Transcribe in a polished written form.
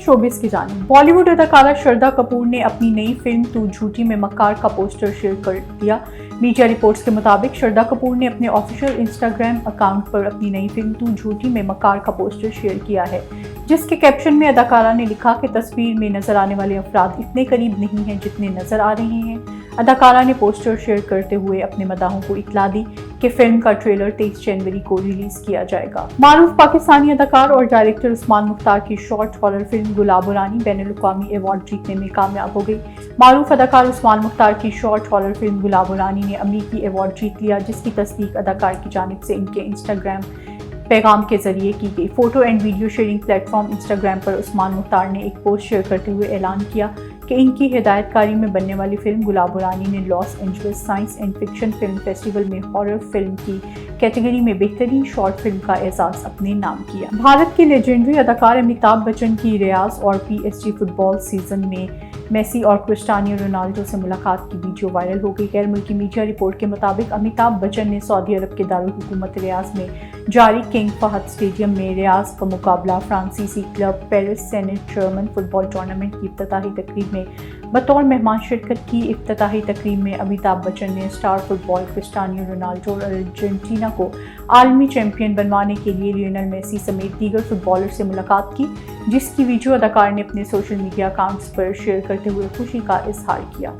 Showbiz की जानिब। बॉलीवुड अदाकारा श्रद्धा कपूर ने अपनी नई फिल्म तू झूठी में मक्कार का पोस्टर शेयर कर दिया। मीडिया रिपोर्ट्स के मुताबिक श्रद्धा कपूर ने अपने ऑफिशियल इंस्टाग्राम अकाउंट पर अपनी नई फिल्म तू झूठी में मक्कार का पोस्टर शेयर किया है, जिसके कैप्शन में अदाकारा ने लिखा कि तस्वीर में नजर आने वाले अफराद इतने करीब नहीं हैं जितने नजर आ रहे हैं। अदाकारा ने पोस्टर शेयर करते हुए अपने मदाहों को इत्तला दी कि फिल्म का ट्रेलर 23 जनवरी को रिलीज किया जाएगा। मारूफ पाकिस्तानी अदाकार और डायरेक्टर उस्मान मुख्तार की शॉर्ट हॉरर फिल्म गुलाबो रानी बैनुल-अक़वामी अवार्ड जीतने में कामयाब हो गई। मारूफ अदाकार उस्मान मुख्तार की शॉर्ट हॉरर फिल्म गुलाबो रानी ने अमरीकी अवार्ड जीत लिया, जिसकी तस्दीक अदाकार की जानिब से इनके इंस्टाग्राम पैगाम के जरिए की गई। Photo and video sharing platform Instagram पर उस्मान मुख्तार ने एक पोस्ट शेयर करते हुए ऐलान किया कि इनकी हिदायतकारी में बनने वाली फिल्म गुलाबो रानी ने Los Angeles science and fiction film festival में हॉरर फिल्म की कैटेगरी में बेहतरीन शॉर्ट फिल्म का एजाज अपने नाम किया। भारत के लेजेंडरी अदाकार अमिताभ बच्चन की रियाज और PSG फुटबॉल सीजन में मेसी और क्रिस्टियानो रोनाल्डो से मुलाकात की वीडियो वायरल हो गई। गैर मुल्की मीडिया रिपोर्ट के मुताबिक अमिताभ बच्चन ने सऊदी अरब के दारुल हुकूमत रियाज में जारी किंग फहद स्टेडियम में रियाज का मुकाबला फ्रांसीसी club Paris Saint Germain football tournament की इफ्तिताही तकरीब में बतौर मेहमान शिरकत की। इफ्तिताही तकरीब में अमिताभ बच्चन ने स्टार फुटबॉल क्रिस्टियानो रोनाल्डो और अर्जेंटीना को आलमी चैंपियन बनवाने के लिए लियोनेल मेसी समेत दीगर फुटबॉलर से मुलाकात की, जिसकी वीडियो अदाकार ने अपने सोशल मीडिया अकाउंट्स पर शेयर करते हुए खुशी का इजहार किया।